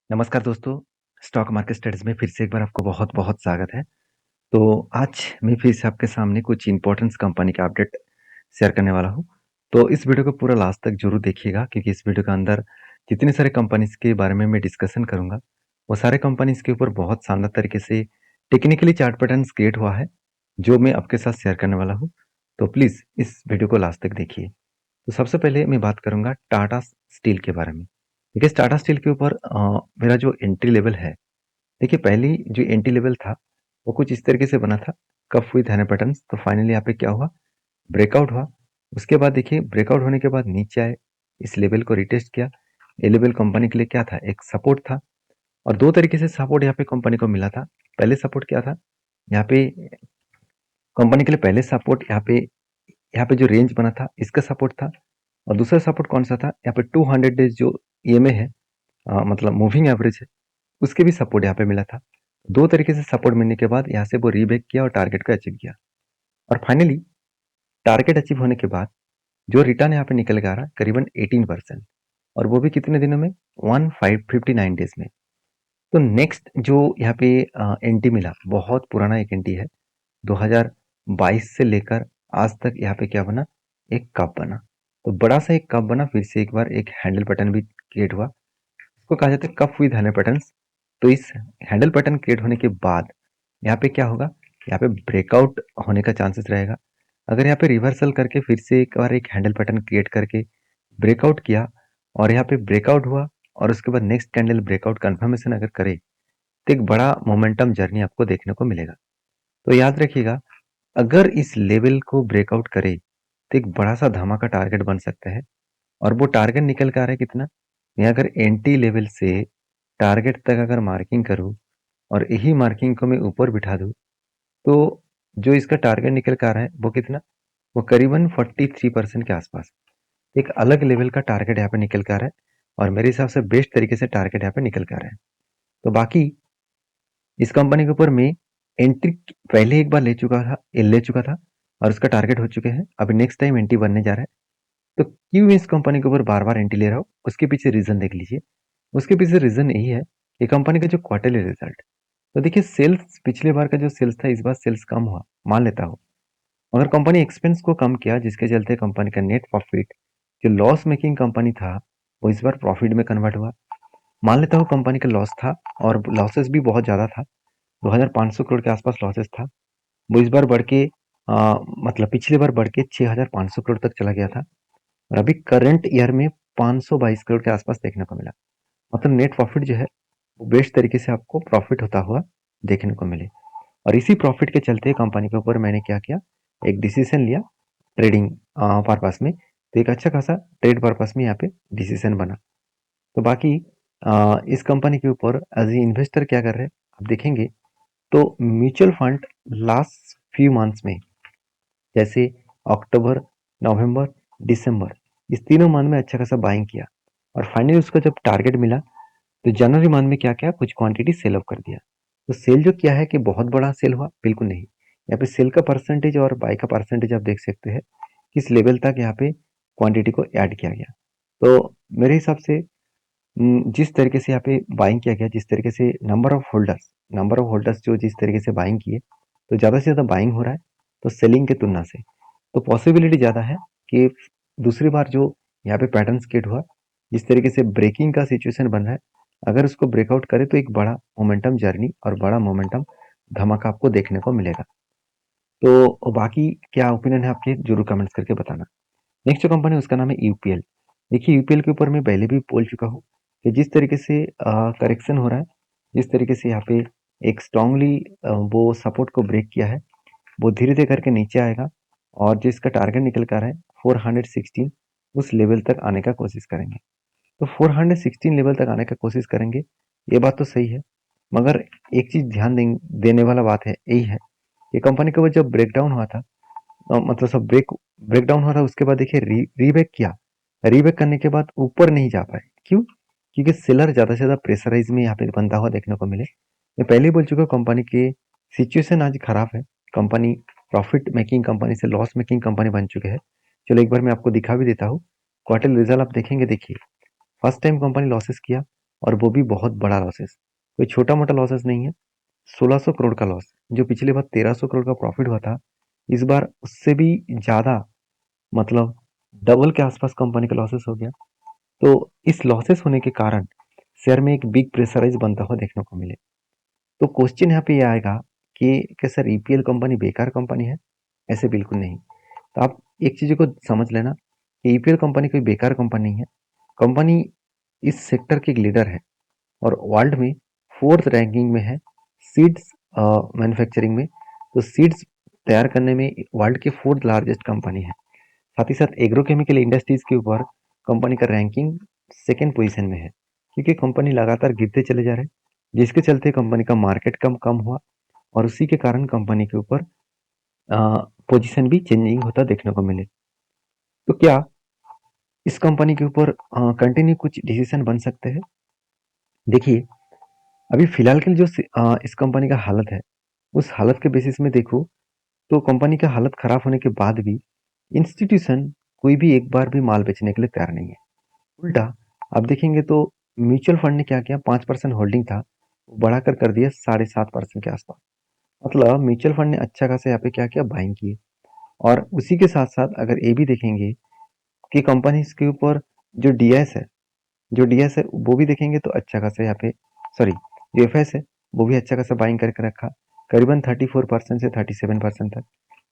नमस्कार दोस्तों, stock market studies में फिर से एक बार आपको बहुत-बहुत स्वागत है। तो आज मैं फिर से आपके सामने कुछ इम्पोर्टेंस कंपनी का अपडेट शेयर करने वाला हूँ। तो इस वीडियो को पूरा लास्ट तक ज़रूर देखिएगा क्योंकि इस वीडियो के अंदर जितने सारे कंपनीज़ के बारे में मैं डिस्कशन करूँगा, वो सारे कंपनीज़ के ऊपर बहुत शानदार तरीके से टेक्निकली चार्ट पैटर्न्स क्रिएट हुआ है, जो मैं आपके साथ शेयर करने वाला हूँ। तो प्लीज़ इस वीडियो को लास्ट तक देखिए। तो सबसे पहले मैं बात करूँगा टाटा स्टील के बारे में। देखिए टाटा स्टील के ऊपर मेरा जो एंट्री लेवल है, देखिए पहली जो एंट्री लेवल था, वो कुछ इस तरीके से बना था, कप विद हैमर पैटर्न्स। तो फाइनली यहाँ पे क्या हुआ, ब्रेकआउट हुआ। उसके बाद देखिए ब्रेकआउट होने के बाद नीचे आए, इस लेवल को रिटेस्ट किया। ये लेवल कंपनी के लिए क्या था, एक सपोर्ट था। और दो तरीके से सपोर्ट यहाँ पे कंपनी को मिला था। पहले सपोर्ट क्या था, यहाँ पे कंपनी के लिए पहले सपोर्ट यहाँ पे जो रेंज बना था, इसका सपोर्ट था। और दूसरा सपोर्ट कौन सा था, यहाँ पे 200 डेज जो ईएमए है, मतलब मूविंग एवरेज है, उसके भी सपोर्ट यहाँ पे मिला था। दो तरीके से सपोर्ट मिलने के बाद यहाँ से वो रीब्रेक किया और टारगेट को अचीव किया। और फाइनली टारगेट अचीव होने के बाद जो रिटर्न यहाँ पे निकल के आ रहा है करीबन 18%, और वो भी कितने दिनों में, 1559 डेज में। तो नेक्स्ट जो यहाँ पे एंटी मिला, बहुत पुराना एक एंटी है। 2022 से लेकर आज तक यहाँ पे क्या बना, एक कप बना। तो बड़ा सा एक कप बना, फिर से एक बार एक हैंडल पैटर्न भी क्रिएट हुआ। इसको कहा जाता है कप विद हैंडल पैटर्न्स। तो इस हैंडल पैटर्न क्रिएट होने के बाद यहाँ पे क्या होगा, यहाँ पे ब्रेकआउट होने का चांसेस रहेगा। अगर यहाँ पे रिवर्सल करके फिर से एक बार एक हैंडल पैटर्न क्रिएट करके ब्रेकआउट किया और यहाँ पे ब्रेकआउट हुआ और उसके बाद नेक्स्ट कैंडल ब्रेकआउट कंफर्मेशन अगर करे, तो एक बड़ा मोमेंटम जर्नी आपको देखने को मिलेगा। तो याद रखिएगा, अगर इस लेवल को ब्रेकआउट करे तो एक बड़ा सा धमाका टारगेट बन सकता है। और वो टारगेट निकल के आ रहा है कितना, मैं अगर एंटी लेवल से टारगेट तक अगर मार्किंग करूं और यही मार्किंग को मैं ऊपर बिठा दूं, तो जो इसका टारगेट निकल के आ रहा है वो कितना, वो करीबन 43% के आसपास एक अलग लेवल का टारगेट यहाँ पे निकल के आ रहा है। और मेरे हिसाब से बेस्ट तरीके से टारगेट यहाँ पे निकल के आ रहा है। तो बाकी इस कंपनी के ऊपर मैं एंट्री पहले एक बार ले चुका था और उसका टारगेट हो चुके हैं। अभी नेक्स्ट टाइम एंट्री बनने जा रहा है। तो क्यों इस कंपनी के ऊपर बार बार एंट्री ले रहा हूँ, उसके पीछे रीजन देख लीजिए। उसके पीछे रीजन यही है कि कंपनी का जो क्वार्टरली रिजल्ट, तो देखिए सेल्स पिछले बार का जो सेल्स था, इस बार सेल्स कम हुआ, मान लेता हूँ। मगर कंपनी एक्सपेंस को कम किया, जिसके चलते कंपनी का नेट प्रॉफिट, जो लॉस मेकिंग कंपनी था, वो इस बार प्रॉफिट में कन्वर्ट हुआ। मान लेता हूँ कंपनी का लॉस था और लॉसेस भी बहुत ज़्यादा था, 2500 करोड़ के आसपास लॉसेस था। वो इस बार बढ़ के मतलब पिछली बार बढ़ के 6500 करोड़ तक चला गया था। और अभी करंट ईयर में 522 करोड़ के आसपास देखने को मिला। मतलब नेट प्रॉफिट जो है, वो बेस्ट तरीके से आपको प्रॉफिट होता हुआ देखने को मिले। और इसी प्रॉफिट के चलते कंपनी के ऊपर मैंने क्या किया, एक डिसीजन लिया ट्रेडिंग पर्पस में। तो एक अच्छा खासा ट्रेड पर्पस में यहाँ पे डिसीजन बना। तो बाकी इस कंपनी के ऊपर एज ए इन्वेस्टर क्या कर रहे हैं आप देखेंगे, तो mutual fund last few months में, जैसे अक्टूबर, नवंबर, दिसंबर, इस तीनों मंथ में अच्छा खासा बाइंग किया। और फाइनली उसका जब टारगेट मिला, तो जनवरी मंथ में क्या किया, कुछ क्वांटिटी सेल ऑफ कर दिया। तो सेल जो किया है कि बहुत बड़ा सेल हुआ, बिल्कुल नहीं। यहाँ पे सेल का परसेंटेज और बाई का परसेंटेज आप देख सकते हैं, किस लेवल तक यहाँ पे क्वांटिटी को ऐड किया गया। तो मेरे हिसाब से जिस तरीके से यहाँ पे बाइंग किया गया, जिस तरीके से नंबर ऑफ होल्डर्स जो जिस तरीके से बाइंग किए, तो ज़्यादा से ज़्यादा बाइंग हो रहा है तो सेलिंग की तुलना से। तो पॉसिबिलिटी ज़्यादा है कि दूसरी बार जो यहाँ पे पैटर्न क्रिएट हुआ, जिस तरीके से ब्रेकिंग का सिचुएशन बन रहा है, अगर उसको ब्रेकआउट करे तो एक बड़ा मोमेंटम जर्नी और बड़ा मोमेंटम धमाका आपको देखने को मिलेगा। तो बाकी क्या ओपिनियन है आपके, जरूर कमेंट्स करके बताना। नेक्स्ट जो कंपनी है उसका नाम है यूपीएल। देखिए यूपीएल के ऊपर मैं पहले भी बोल चुका हूँ कि जिस तरीके से करेक्शन हो रहा है, जिस तरीके से यहाँ पे एक स्ट्रांगली वो सपोर्ट को ब्रेक किया है, वो धीरे धीरे करके नीचे आएगा। और जिसका टारगेट निकल कर रहा है 416, उस लेवल तक आने का कोशिश करेंगे। तो 416 लेवल तक आने का कोशिश करेंगे, ये बात तो सही है। मगर एक चीज ध्यान देने वाला बात है, यही है कि कंपनी का वो जब ब्रेकडाउन हुआ था, मतलब सब ब्रेकडाउन हुआ था, उसके बाद देखिए रीबैक किया। रीबैक करने के बाद ऊपर नहीं जा पाए, क्यों? क्योंकि सेलर ज्यादा से ज्यादा प्रेशराइज में यहाँ पे बनता हुआ देखने को मिले। मैं पहले ही बोल चुका हूँ, कंपनी की सिचुएशन आज खराब है। कंपनी प्रॉफिट मेकिंग कंपनी से लॉस मेकिंग कंपनी बन चुके हैं। चलो एक बार मैं आपको दिखा भी देता हूँ। क्वार्टर रिजल्ट आप देखेंगे, देखिए फर्स्ट टाइम कंपनी लॉसेस किया, और वो भी बहुत बड़ा लॉसेस, कोई छोटा मोटा लॉसेस नहीं है। 1600 करोड़ का लॉस, जो पिछले बार 1300 करोड़ का प्रॉफिट हुआ था, इस बार उससे भी ज्यादा, मतलब डबल के आसपास कंपनी का लॉसेस हो गया। तो इस लॉसेस होने के कारण शेयर में एक बिग प्रेशराइज बनता हुआ देखने को मिले। तो क्वेश्चन यहाँ पे ये आएगा कि क्या सर ईपीएल कंपनी बेकार कंपनी है? ऐसे बिल्कुल नहीं। तो आप एक चीज को समझ लेना कि ईपीएल कंपनी कोई बेकार कंपनी नहीं है। कंपनी इस सेक्टर की एक लीडर है और वर्ल्ड में 4th रैंकिंग में है सीड्स मैन्युफैक्चरिंग में। तो सीड्स तैयार करने में वर्ल्ड की 4th लार्जेस्ट कंपनी है। साथ ही साथ एग्रोकेमिकल इंडस्ट्रीज के ऊपर कंपनी का रैंकिंग 2nd पोजीशन में है, क्योंकि कंपनी लगातार गिरते चले जा रहे हैं, जिसके चलते कंपनी का मार्केट कम कम हुआ और उसी के कारण कंपनी के ऊपर पोजीशन भी चेंजिंग होता देखने को मिले। तो क्या इस कंपनी के ऊपर कंटिन्यू कुछ डिसीजन बन सकते हैं? देखिए, अभी फिलहाल के लिए जो इस कंपनी का हालत है, उस हालत के बेसिस में देखो तो कंपनी का हालत खराब होने के बाद भी इंस्टीट्यूशन कोई भी एक बार भी माल बेचने के लिए तैयार नहीं है। उल्टा आप देखेंगे तो म्यूचुअल फंड ने क्या किया, 5% होल्डिंग था, वो बढ़ाकर कर दिया 7.5% के आसपास। मतलब म्यूचुअल फंड ने अच्छा खासा यहाँ पे क्या किया, बाइंग की। और उसी के साथ साथ अगर ये भी देखेंगे कि कंपनी के ऊपर जो डीएस है, वो भी देखेंगे तो अच्छा खासा यहाँ पे, सॉरी, जो एफएस है वो भी अच्छा खासा बाइंग करके रखा, करीबन 34% से 37% तक।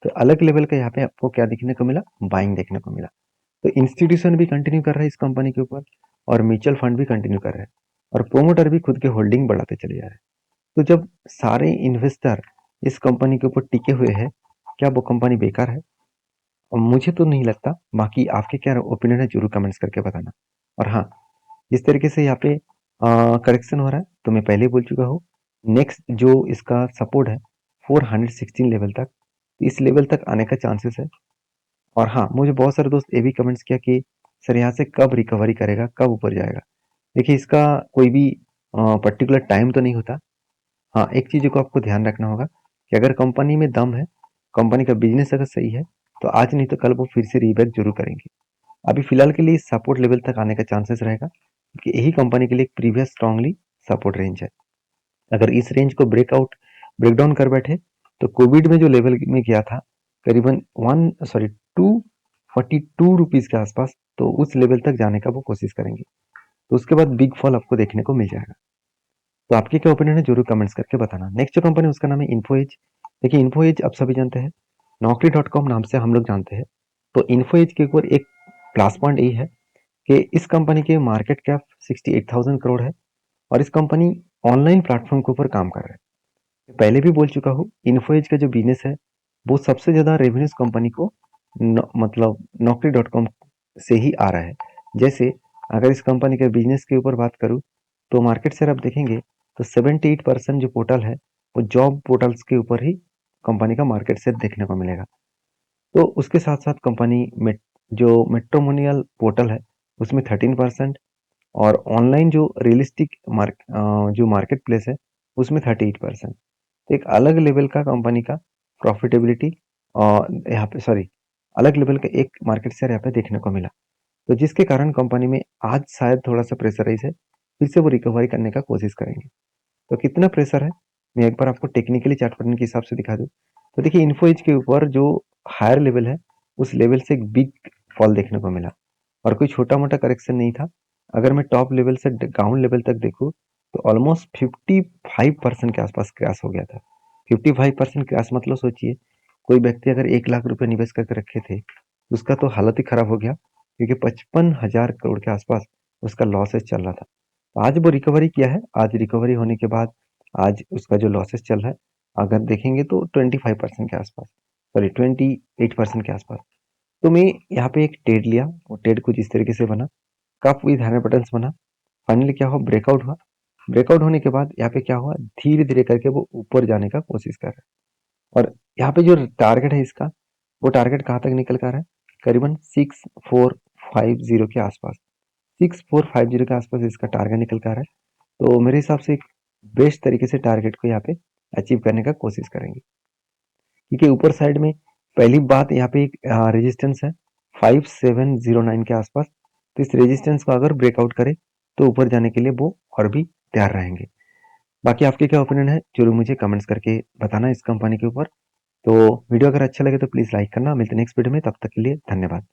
तो अलग लेवल का यहाँ पे आपको क्या देखने को मिला, बाइंग देखने को मिला। तो इंस्टीट्यूशन भी कंटिन्यू कर रहा है इस कंपनी के ऊपर और म्यूचुअल फंड भी कंटिन्यू कर रहा है और प्रोमोटर भी खुद के होल्डिंग बढ़ाते चले जा रहे हैं। तो जब सारे इन्वेस्टर इस कंपनी के ऊपर टिके हुए हैं, क्या वो कंपनी बेकार है? और मुझे तो नहीं लगता। बाकी आपके क्या ओपिनियन है जरूर कमेंट्स करके बताना। और हाँ, जिस तरीके से यहाँ पे करेक्शन हो रहा है तो मैं पहले ही बोल चुका हूँ, नेक्स्ट जो इसका सपोर्ट है 416 लेवल तक, इस लेवल तक आने का चांसेस है। और हाँ, मुझे बहुत सारे दोस्त ये भी कमेंट्स किया कि सर यहाँ से कब रिकवरी करेगा, कब ऊपर जाएगा? देखिए, इसका कोई भी पर्टिकुलर टाइम तो नहीं होता। हाँ, एक चीज को आपको ध्यान रखना होगा कि अगर कंपनी में दम है, कंपनी का बिजनेस अगर सही है, तो आज नहीं तो कल वो फिर से रीबैक जरूर करेंगे। अभी फिलहाल के लिए सपोर्ट लेवल तक आने का चांसेस रहेगा, क्योंकि यही कंपनी के लिए एक प्रीवियस स्ट्रांगली सपोर्ट रेंज है। अगर इस रेंज को ब्रेक डाउन कर बैठे तो कोविड में जो लेवल में गया था, करीबन 242 रुपीज के आसपास, तो उस लेवल तक जाने का वो कोशिश करेंगे। तो उसके बाद बिग फॉल आपको देखने को मिल जाएगा। तो आपके क्या ओपिनियन है जरूर कमेंट्स करके बताना। नेक्स्ट जो कंपनी उसका नाम है इन्फोएज। देखिए, इन्फोएज आप सभी जानते हैं, Naukri.com नाम से हम लोग जानते हैं। तो इन्फोएज के ऊपर एक प्लस पॉइंट ये है कि इस कंपनी के मार्केट कैप 68,000 करोड़ है और इस कंपनी ऑनलाइन प्लेटफॉर्म के ऊपर काम कर रहा है। पहले भी बोल चुका हूँ, इन्फोएज का जो बिजनेस है वो सबसे ज्यादा रेवेन्यूज कंपनी को मतलब Naukri.com से ही आ रहा है। जैसे अगर इस कंपनी के बिजनेस के ऊपर बात करूँ तो मार्केट शेयर आप देखेंगे तो 78% जो पोर्टल है वो जॉब पोर्टल्स के ऊपर ही कंपनी का मार्केट शेयर देखने को मिलेगा। तो उसके साथ साथ कंपनी में जो मेट्रोमोनियल पोर्टल है उसमें 13% और ऑनलाइन जो रियलिस्टिक जो मार्केट प्लेस है उसमें 38%। तो एक अलग लेवल का कंपनी का प्रॉफिटेबिलिटी और यहाँ पे, सॉरी, अलग लेवल का एक मार्केट शेयर यहाँ पे देखने को मिला। तो जिसके कारण कंपनी में आज शायद थोड़ा सा प्रेशराइज है, फिर से वो रिकवरी करने का कोशिश करेंगे। तो कितना प्रेशर है, मैं एक बार आपको टेक्निकली चार्ट पैटर्न के हिसाब से दिखा दूं। तो देखिए, इन्फो एज के ऊपर जो हायर लेवल है उस लेवल से एक बिग फॉल देखने को मिला और कोई छोटा मोटा करेक्शन नहीं था। अगर मैं टॉप लेवल से डाउन लेवल तक देखूं तो ऑलमोस्ट 55% के आसपास क्रैश हो गया था। 55% क्रैश मतलब सोचिए, कोई व्यक्ति अगर 1 लाख रुपए निवेश करके रखे थे, उसका तो हालत ही खराब हो गया, क्योंकि 55,000 करोड़ के आसपास उसका लॉसेस चल रहा था। आज वो रिकवरी किया है। आज रिकवरी होने के बाद आज उसका जो लॉसेस चल रहा है, अगर देखेंगे तो 25% के आसपास, सॉरी 28% के आसपास। तो मैं यहाँ पे एक ट्रेड लिया, वो ट्रेड कुछ इस तरीके से बना, कप विद हैमर बटन्स बना। फाइनली क्या हुआ, ब्रेकआउट हुआ। ब्रेकआउट होने के बाद यहाँ पे क्या हुआ, धीरे धीरे करके वो ऊपर जाने का कोशिश कर रहा है। और यहाँ पे जो टारगेट है इसका, वो टारगेट कहाँ तक निकल कर रहा है, करीबन 6450 के आसपास। 6450 के आसपास इसका टारगेट निकल कर आ रहा है। तो मेरे हिसाब से एक बेस्ट तरीके से टारगेट को यहाँ पे अचीव करने का कोशिश करेंगे, क्योंकि ऊपर साइड में पहली बात यहाँ पे एक रेजिस्टेंस है 5709 के आसपास। तो इस रेजिस्टेंस को अगर ब्रेकआउट करे तो ऊपर जाने के लिए वो और भी तैयार रहेंगे। बाकी आपके क्या ओपिनियन है ज़रूर मुझे कमेंट्स करके बताना इस कंपनी के ऊपर। तो वीडियो अगर अच्छा लगे तो प्लीज़ लाइक करना। मिलते हैं नेक्स्ट वीडियो में, तब तक के लिए धन्यवाद।